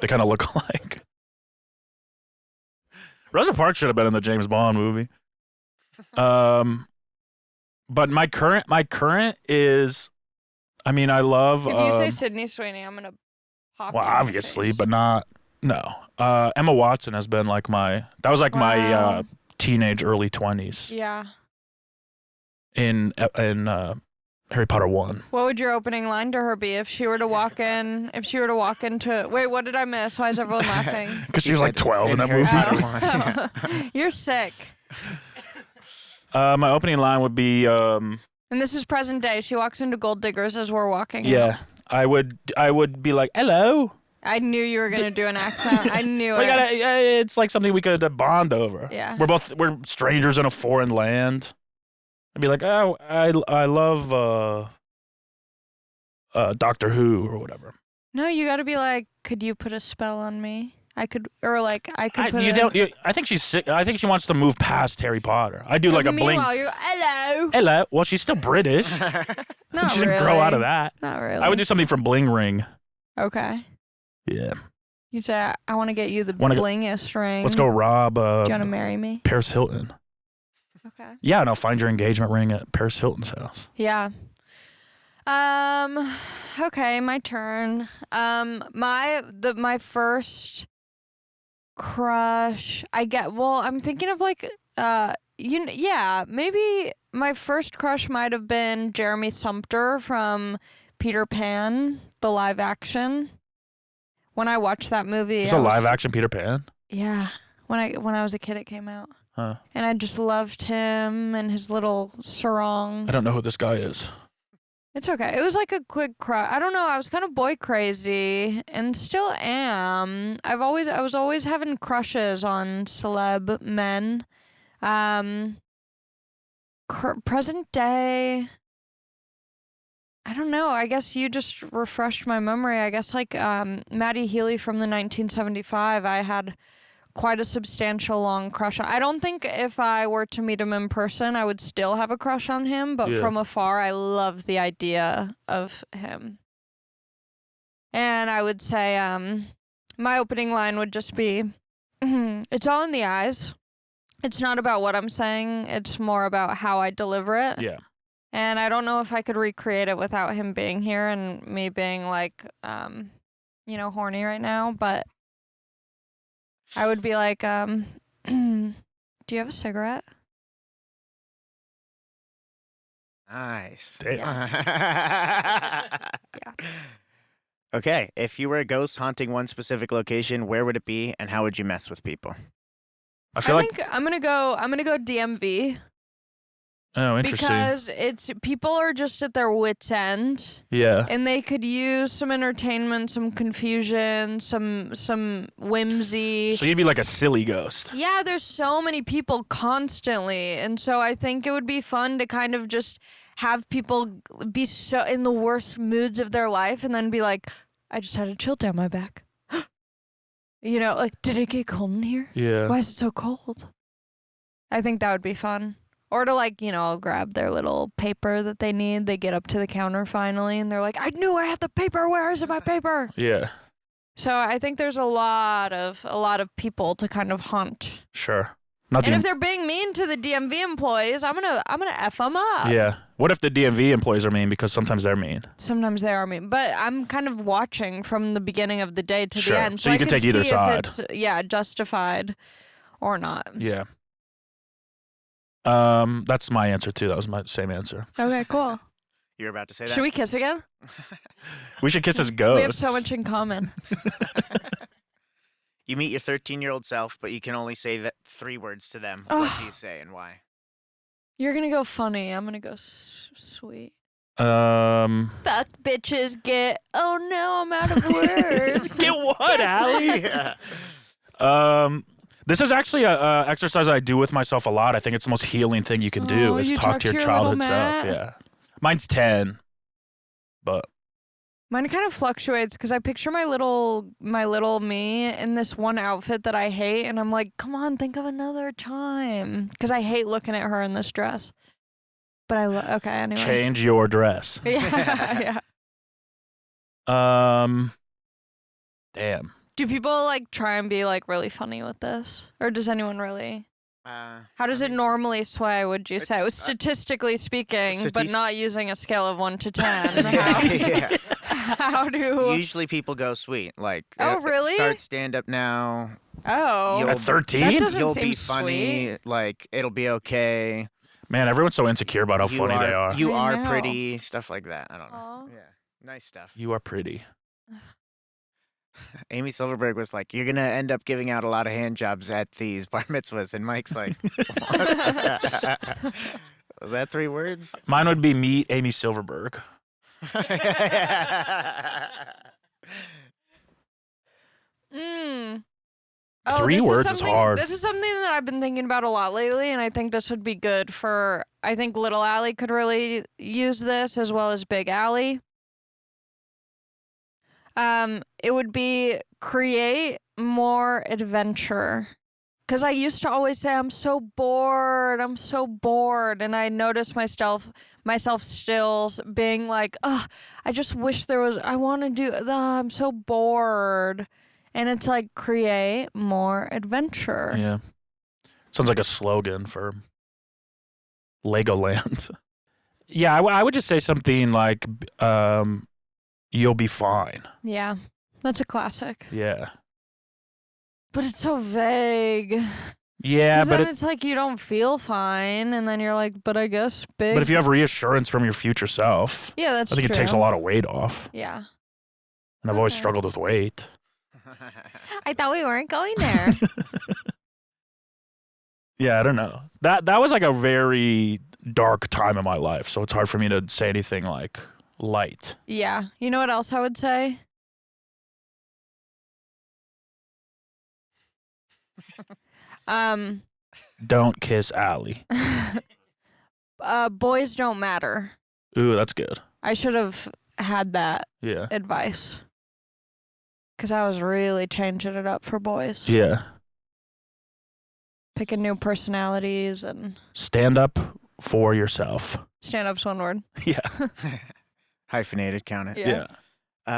They kind of look alike. Rosa Parks should have been in the James Bond movie. But my current is, I mean, I love. If you say Sydney Sweeney, I'm gonna pop. Well, obviously, but not. No. Emma Watson has been like my. That was like my teenage, early 20s. Yeah. In Harry Potter 1. What would your opening line to her be if she were to walk in? If she were to walk into. Wait, what did I miss? Why is everyone laughing? Because she was like 12 in that movie. You're sick. My opening line would be. And this is present day. She walks into Gold Diggers as we're walking. Yeah, I would be like, hello. I knew you were gonna do an accent. I knew it. It's like something we could bond over. Yeah. We're strangers in a foreign land. I'd be like, oh, I love Doctor Who or whatever. No, you got to be like, could you put a spell on me? I could put I think she's sick. I think she wants to move past Harry Potter. I do like a bling. Meanwhile, you're hello. Hello. Well, she's still British. Not she didn't grow out of that. Not really. I would do something from Bling Ring. Okay. Yeah. You say, I want to get you the blingest ring. Let's go rob. Do you want to marry me? Paris Hilton. Okay. Yeah, and I'll find your engagement ring at Paris Hilton's house. Yeah. Okay, my turn. My first crush. I'm thinking of like maybe my first crush might have been Jeremy Sumpter from Peter Pan, the live action. When I watched that movie, It's a live action Peter Pan? Yeah. When I was a kid it came out. Huh. And I just loved him and his little sarong. I don't know who this guy is. It's okay. It was like a quick crush. I don't know. I was kind of boy crazy and still am. I was always having crushes on celeb men. Present day. I don't know. I guess you just refreshed my memory. I guess like Matty Healy from the 1975. I had quite a substantial long crush on. I don't think if I were to meet him in person, I would still have a crush on him, but from afar, I love the idea of him. And I would say my opening line would just be, it's all in the eyes. It's not about what I'm saying. It's more about how I deliver it. Yeah. And I don't know if I could recreate it without him being here and me being like, horny right now, but I would be like, do you have a cigarette? Nice. Damn. Yeah. Okay, if you were a ghost haunting one specific location, where would it be, and how would you mess with people? I think I'm gonna go DMV. Oh, interesting. Because people are just at their wits' end. Yeah. And they could use some entertainment, some confusion, some whimsy. So you'd be like a silly ghost. Yeah, there's so many people constantly. And so I think it would be fun to kind of just have people be so in the worst moods of their life and then be like, I just had a chill down my back. You know, like, did it get cold in here? Yeah. Why is it so cold? I think that would be fun. Or to, like, you know, grab their little paper that they need. They get up to the counter finally, and they're like, I knew I had the paper. Where is my paper? Yeah. So I think there's a lot of people to kind of hunt. Sure. Not And the if they're being mean to the DMV employees, I'm gonna F them up. Yeah. What if the DMV employees are mean because sometimes they're mean? Sometimes they are mean, but I'm kind of watching from the beginning of the day to Sure. the end, So you I can take either see side. If it's, justified or not. Yeah. That's my answer too. That was my same answer. Okay, cool. You're about to say that? Should we kiss again? We should kiss as ghosts. We have so much in common. You meet your 13-year-old self, but you can only say that 3 words to them. Oh. What do you say and why? You're gonna go funny. I'm gonna go sweet. Get Fuck bitches, get. Oh no, I'm out of words. what, Allie? Yeah. This is actually a exercise I do with myself a lot. I think it's the most healing thing you can do is you talk to your little childhood self. Matt? Yeah. Mine's 10, but Mine kind of fluctuates because I picture my little me in this one outfit that I hate, and I'm like, come on, think of another time, because I hate looking at her in this dress. But okay, anyway. change your dress. Yeah, yeah. Damn. Do people like try and be like really funny with this, or does anyone really? How does it normally sway? Would you say, statistically speaking, but not using a scale of 1 to 10? Yeah. How do? Usually people go sweet. Like, Oh, really? Start stand up now. Oh, You'll- At 13? That doesn't You'll seem be funny. sweet. Like, it'll be okay. Man, everyone's so insecure about how funny they are. You I are know. pretty. Stuff like that. I don't know. Aw. Yeah. Nice stuff. You are pretty. Amy Silverberg was like, you're going to end up giving out a lot of hand jobs at these bar mitzvahs. And Mike's like, what? Was that 3 words? Mine would be meet Amy Silverberg. Mm. 3 words is hard. This is something that I've been thinking about a lot lately, and I think this would be good for. I think Little Allie could really use this as well as Big Allie. It would be create more adventure. Because I used to always say, I'm so bored, and I noticed myself still being like, oh, I just wish there was, I want to do, I'm so bored. And it's like, create more adventure. Yeah. Sounds like a slogan for Legoland. Yeah, I would just say something like, you'll be fine. Yeah, that's a classic. Yeah. But it's so vague. Yeah, Because but then it's like you don't feel fine, and then you're like, but I guess big. but if you have reassurance from your future self, yeah, that's I think true. it takes a lot of weight off. Yeah. And I've always Okay. struggled with weight. I thought we weren't going there. Yeah, I don't know. That was like a very dark time in my life, so it's hard for me to say anything like light. Yeah. You know what else I would say? Don't kiss Allie. Boys don't matter. Ooh, that's good. I should have had that Yeah. advice. Because I was really changing it up for boys. Yeah. Picking new personalities and Stand up for yourself. stand-up's one word. Yeah. Hyphenated, count it. Yeah.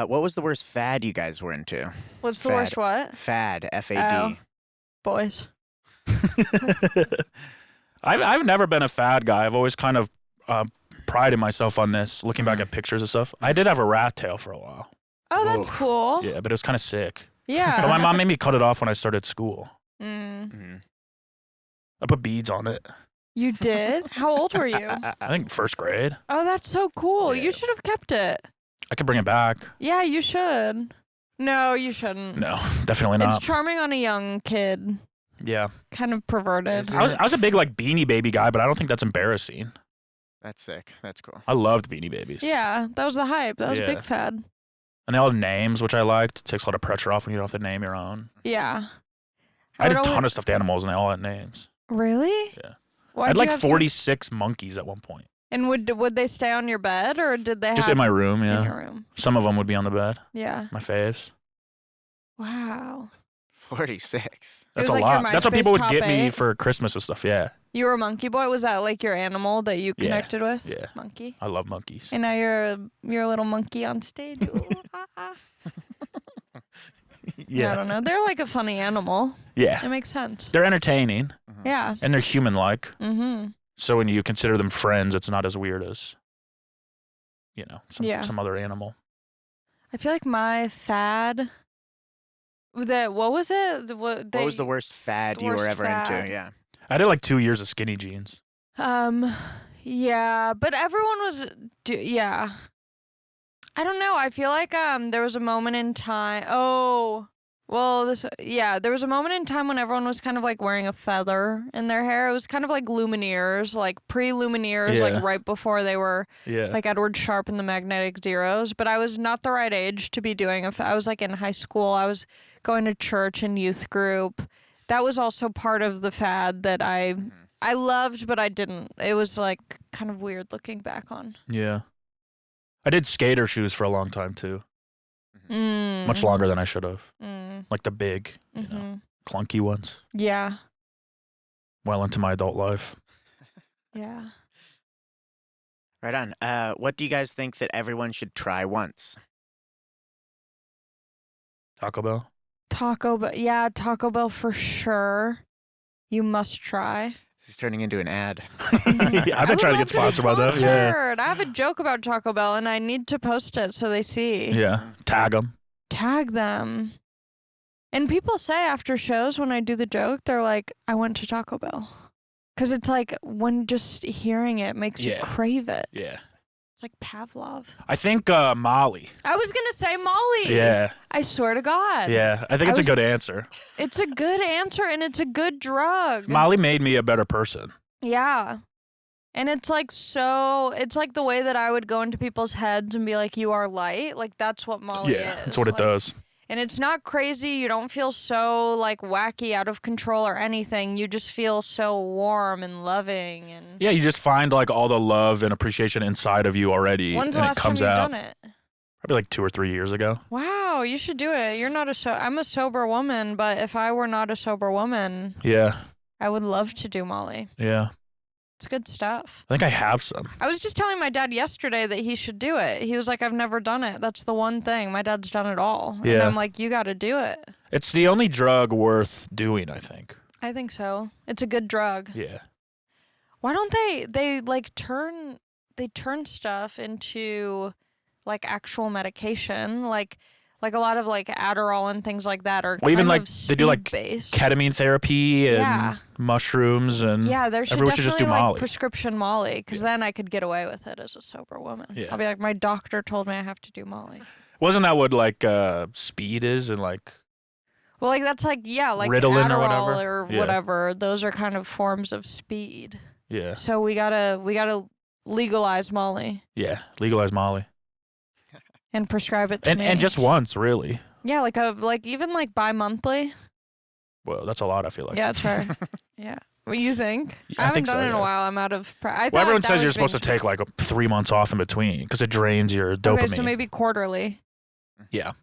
What was the worst fad you guys were into? What's the Fad. worst what? Fad, F-A-D. Boys. I've never been a fad guy. I've always kind of prided myself on this, looking back at pictures and stuff. I did have a rat tail for a while. Oh, that's Whoa. cool. Yeah, but it was kind of sick. Yeah. But my mom made me cut it off when I started school. Mm. Mhm. I put beads on it. You did? How old were you? I think 1st grade. Oh, that's so cool. Yeah. You should have kept it. I could bring it back. Yeah, you should. No, you shouldn't. No, definitely It's not. charming on a young kid. Yeah. Kind of perverted. Is I was a big like Beanie Baby guy, but I don't think that's embarrassing. That's sick. That's cool. I loved Beanie Babies. Yeah, that was the hype. That was a Yeah. big fad. And they all had names, which I liked. It takes a lot of pressure off when you don't have to name your own. Yeah. I had a would ton always- of stuffed animals, and they all had names. Really? Yeah. Why'd I had you like have so- 46 monkeys at one point. And would they stay on your bed, or did they Just have in my room, in yeah. your room? Some of them would be on the bed. Yeah. My faves. Wow. 46. That's was a like your lot. That's what people MySpace would get top me 8? for Christmas and stuff. Yeah. You were a monkey boy? Was that like your animal that you connected with? Yeah. Monkey. I love monkeys. And now you're a little monkey on stage. Ooh, ah, ah. Yeah. I don't know. They're like a funny animal. Yeah. It makes sense. They're entertaining Yeah. and they're human-like. Mm-hmm. So when you consider them friends, it's not as weird as, some other animal. I feel like my fad. What was it? What was the worst fad you were worst ever fad. into? Yeah. I did like 2 years of skinny jeans. Yeah, but everyone was. Yeah. I don't know. I feel like there was a moment in time. Oh, well, there was a moment in time when everyone was kind of like wearing a feather in their hair. It was kind of like Lumineers, like pre-Lumineers, Yeah. like right before they were Yeah. like Edward Sharpe and the Magnetic Zeros. But I was not the right age to be doing I was like in high school. I was going to church and youth group. That was also part of the fad that I loved, but I didn't. It was like kind of weird looking back on. Yeah. I did skater shoes for a long time too. Mm. Much longer than I should have. Mm. Like the big, clunky ones. Yeah. Well into my adult life. Yeah. Right on. What do you guys think that everyone should try once? Taco Bell. Taco Bell. Yeah, Taco Bell for sure. You must try. This is turning into an ad. Yeah, I've been trying to get sponsored by them. Yeah. I have a joke about Taco Bell, and I need to post it so they see. Yeah. Tag them. Tag them. And people say after shows when I do the joke, they're like, I went to Taco Bell. Because it's like when just hearing it makes you crave it. Yeah. It's like Pavlov. I think Molly. I was going to say Molly. Yeah. I swear to God. Yeah. I think it's a good answer. It's a good answer, and it's a good drug. Molly made me a better person. Yeah. And it's like it's like the way that I would go into people's heads and be like, you are light. Like, that's what Molly is. Yeah, that's what it does. And it's not crazy. You don't feel so like wacky, out of control or anything. You just feel so warm and loving. And Yeah, you just find like all the love and appreciation inside of you already. When's the and last it time comes you've out. done it? Probably like 2 or 3 years ago. Wow, you should do it. You're not I'm a sober woman, but if I were not a sober woman, Yeah. I would love to do Molly. Yeah. It's good stuff. I think I have some. I was just telling my dad yesterday that he should do it. He was like, I've never done it. That's the one thing. My dad's done it all. Yeah. And I'm like, you got to do it. It's the only drug worth doing, I think. I think so. It's a good drug. Yeah. Why don't they like turn stuff into like actual medication? Like a lot of like Adderall and things like that are Well, even kind like of they do like speed-based. ketamine therapy and Yeah. mushrooms and Yeah, there should everyone definitely should just do like Molly. prescription Molly, because then I could get away with it as a sober woman. Yeah. I'll be like, my doctor told me I have to do Molly. Wasn't that what like speed is and like Well, like that's like like Ritalin or Adderall whatever? or Yeah. whatever. Those are kind of forms of speed. yeah. So we gotta legalize Molly Yeah. Legalize Molly. and prescribe it to me. And just once, really. yeah, like even like bi-monthly. Well, that's a lot, I feel like. Yeah, sure. Yeah. What do you think? Yeah, I I haven't think done so, it in a yeah. while. I'm out of. I Well, everyone that says was you're supposed to being take like 3 months off in between because it drains your dopamine. Okay, so maybe quarterly. Yeah.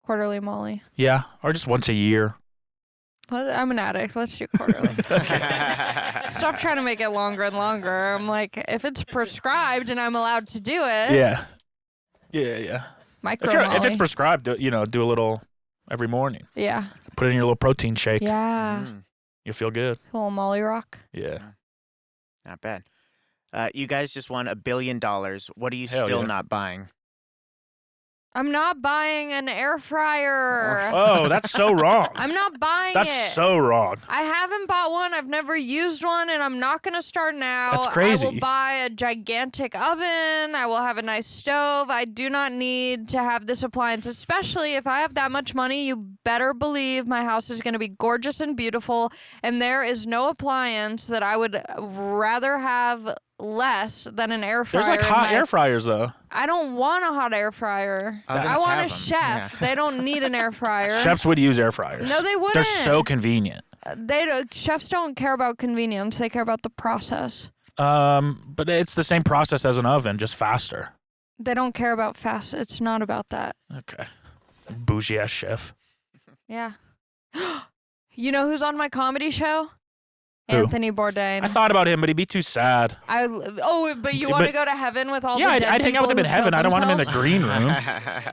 Quarterly Molly. Yeah, or just once a year. I'm an addict. Let's do quarterly. Stop trying to make it longer and longer. I'm like, if it's prescribed and I'm allowed to do it. Yeah. Yeah, yeah. Micro If Molly. it's prescribed, do a little every morning. Yeah. Put it in your little protein shake. Yeah. You'll feel good. A little Molly rock. Yeah. Not bad. You guys just won $1 billion. What are you Hell still yeah. not buying? I'm not buying an air fryer. Oh, that's so wrong. I'm not buying it. That's so wrong. I haven't bought one. I've never used one, and I'm not going to start now. That's crazy. I will buy a gigantic oven. I will have a nice stove. I do not need to have this appliance, especially if I have that much money. You better believe my house is going to be gorgeous and beautiful, and there is no appliance that I would rather have less than an air fryer. There's like hot air fryers though. I don't want a hot air fryer. Ovens I want a have 'em, chef. yeah. They don't need an air fryer. Chefs would use air fryers. No, they wouldn't. They're so convenient. Chefs don't care about convenience. They care about the process. But it's the same process as an oven, just faster. They don't care about fast. It's not about that. Okay. Bougie ass chef. Yeah. You know who's on my comedy show? Who? Anthony Bourdain. I thought about him, but he'd be too sad. But you want to go to heaven with all the Yeah, dead I'd hang out with him in people who heaven. killed I don't want him in the themselves? green room.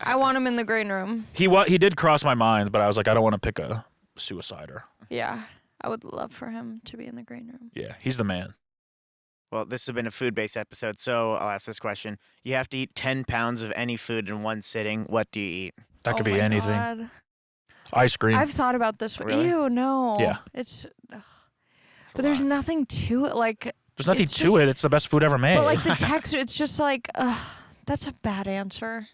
I want him in the green room. He did cross my mind, but I was like, I don't want to pick a suicider. Yeah, I would love for him to be in the green room. Yeah, he's the man. Well, this has been a food-based episode, so I'll ask this question. You have to eat 10 pounds of any food in one sitting. What do you eat? That could Oh be my anything. God. Ice cream. I've thought about this. Really? Ew, no. Yeah. It's. It's a But there's lot. nothing to it. Like. There's nothing it's to just- it. It's the best food ever made. But like the texture, it's just like. That's a bad answer.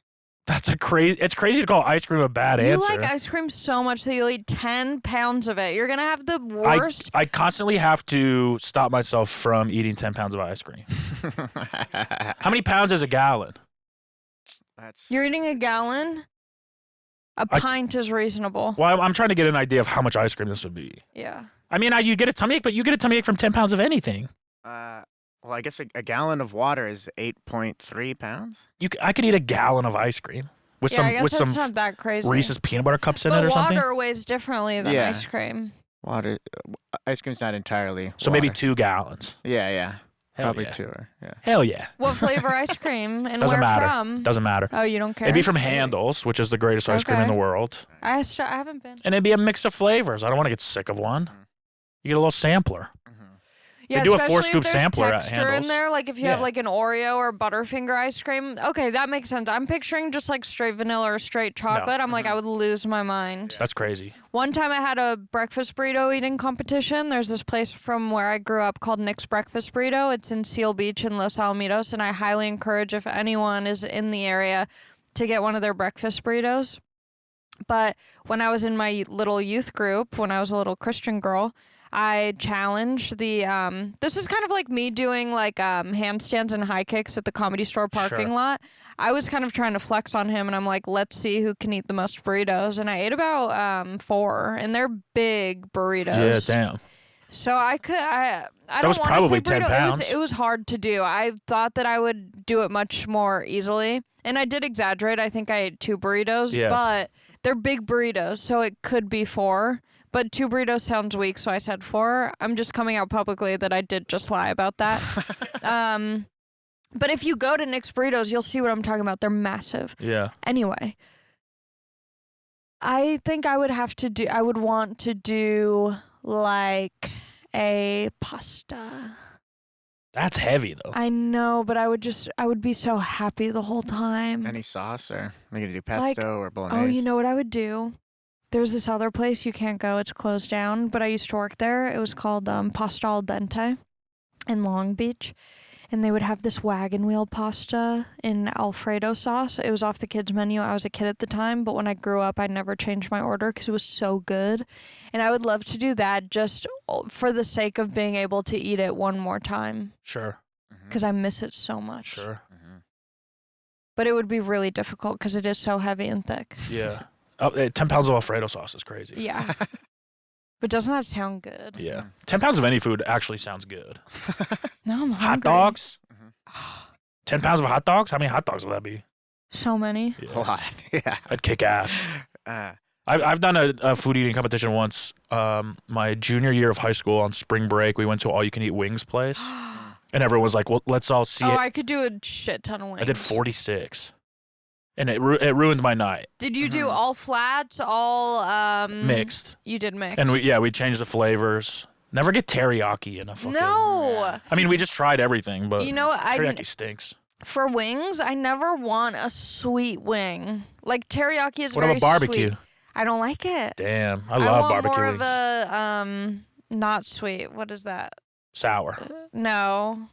That's it's crazy to call ice cream a bad You answer. like ice cream so much that you'll eat 10 pounds of it. You're gonna have the worst. I constantly have to stop myself from eating 10 pounds of ice cream. How many pounds is a gallon? You're eating a gallon. A I- pint is reasonable. Well, I'm trying to get an idea of how much ice cream this would be. Yeah. I mean, you get a tummy ache, but you get a tummy ache from 10 pounds of anything. Well, I guess a gallon of water is 8.3 pounds. I could eat a gallon of ice cream with Yeah, I guess some that's not that crazy. Reese's peanut butter cups in but it or something. water weighs differently than Yeah. ice cream. Water, ice cream's not entirely So maybe water. 2 gallons. Yeah. Hell Probably yeah. 2 or, yeah. Hell yeah. What flavor ice cream and Doesn't where matter. from? Doesn't matter. Oh, you don't care? It'd be from Handel's, which is the greatest ice cream in Okay. the world. I haven't been. And it'd be a mix of flavors. I don't want to get sick of one. You get a little sampler. Yeah, do a especially 4-scoop if there's sampler at texture in Handel's. there. Like if you have Yeah. like an Oreo or Butterfinger ice cream. Okay, that makes sense. I'm picturing just like straight vanilla or straight chocolate. I'm like, I would lose my mind. That's crazy. One time I had a breakfast burrito eating competition. There's this place from where I grew up called Nick's Breakfast Burrito. It's in Seal Beach in Los Alamitos, and I highly encourage if anyone is in the area to get one of their breakfast burritos. But when I was in my little youth group, when I was a little Christian girl, I challenged the this is kind of like me doing like handstands and high kicks at the Comedy Store parking Sure. lot. I was kind of trying to flex on him, and I'm like, let's see who can eat the most burritos. And I ate about 4, and they're big burritos. Yeah, damn. So I don't was wanna probably say 10 burrito. pounds. It was hard to do. I thought that I would do it much more easily, and I did exaggerate. I think I ate 2 burritos, Yeah. but they're big burritos, so it could be 4. But 2 burritos sounds weak, so I said 4. I'm just coming out publicly that I did just lie about that. But if you go to Nick's Burritos, you'll see what I'm talking about. They're massive. Yeah. Anyway, I think I would want to do like a pasta. That's heavy, though. I know, but I would be so happy the whole time. Any sauce, or are you going to do pesto Like, or bolognese? Oh, you know what I would do? There's this other place you can't go. It's closed down, but I used to work there. It was called Pasta al Dente in Long Beach. And they would have this wagon wheel pasta in Alfredo sauce. It was off the kids' menu. I was a kid at the time, but when I grew up, I never changed my order because it was so good. And I would love to do that just for the sake of being able to eat it one more time Sure. because I miss it so much. Sure. But it would be really difficult because it is so heavy and thick. Yeah. 10 pounds of Alfredo sauce is crazy. Yeah. But doesn't that sound good? Yeah. 10 pounds of any food actually sounds good. No, I'm Hot hungry. dogs? 10 pounds of hot dogs? How many hot dogs would that be? So many. A Yeah. lot, yeah. I'd kick ass. Uh, I've done a food eating competition once. My junior year of high school on spring break, we went to all you can eat wings place. And everyone was like, well, let's all see Oh, it. I could do a shit ton of wings. I did 46. And it ruined my night. Did you do all flats, all Mixed. You did mix. And we changed the flavors. Never get teriyaki in a fucking... No. I mean, we just tried everything, but You know what? teriyaki stinks. For wings, I never want a sweet wing. Like teriyaki is What very about barbecue? sweet. I don't like it. Damn, I love want barbecue more wings. of a not sweet. What is that? Sour. No.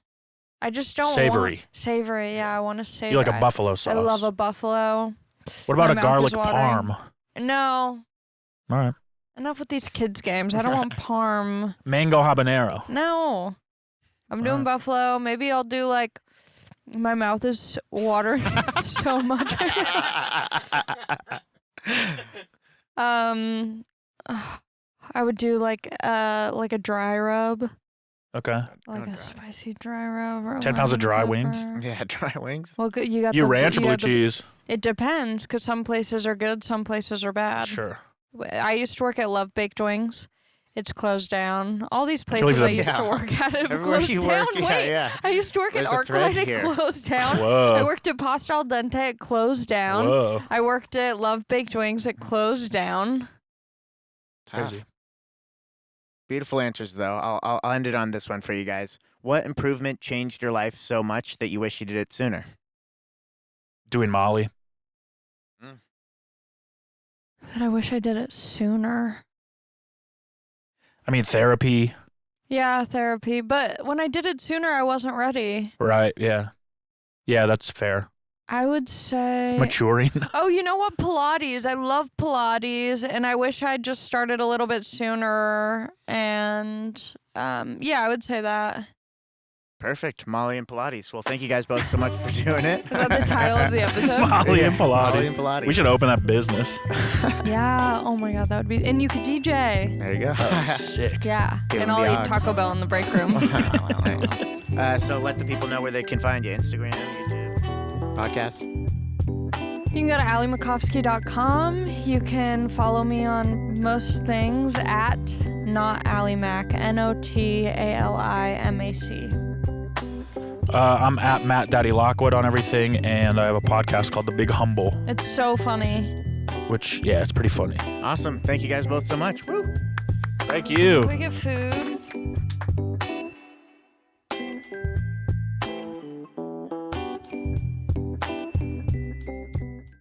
I just don't Savory. want savory. Yeah, I want a savory. You like a buffalo sauce. I love a buffalo. What about my a mouth garlic is watering. parm? No. All right. Enough with these kids games. I don't want parm. Mango habanero. No. I'm doing Alright. buffalo. Maybe I'll do like my mouth is watering so much. I would do like a dry rub. Okay. Like a spicy dry rub. Or 10 pounds of lemon dry wings? pepper. yeah, dry wings. Well, you got You the ranch or you blue got the- cheese? It depends, because some places are good, some places are bad. Sure. I used to work at Love Baked Wings. It's closed down. All these believe places I that. used to work at have Everywhere closed you down. work, yeah, Wait, yeah. I used to work There's at a thread Arclight. It here. closed down. Whoa. I worked at Pasta al Dente. It closed down. Whoa. I worked at Love Baked Wings. It closed down. Crazy. Beautiful answers, though. I'll end it on this one for you guys. What improvement changed your life so much that you wish you did it sooner? Doing Molly. But I wish I did it sooner. I mean, therapy. Yeah, therapy. But when I did it sooner, I wasn't ready. Right. Yeah. Yeah, that's fair. I would say... Maturing. Oh, you know what? Pilates. I love Pilates, and I wish I'd just started a little bit sooner. And yeah, I would say that. Perfect. Molly and Pilates. Well, thank you guys both so much for doing it. Is that the title of the episode? Molly and Pilates. Molly and Pilates. We should open that business. Yeah. Oh my God, that would be. And you could DJ. There you go. Oh, sick. Yeah. Give and him I'll the eat odds. Taco Bell in the break room. Nice. So let the people know where they can find you. Instagram, YouTube, podcast. You can go to AllieMacofsky.com. You can follow me on most things at not Allie Mac, NOTALIMAC. I'm at Matt Daddy Lockwood on everything, and I have a podcast called The Big Humble, It's so funny. which, yeah, it's pretty funny. Awesome. Thank you guys both so much. Woo. Thank you. We get food.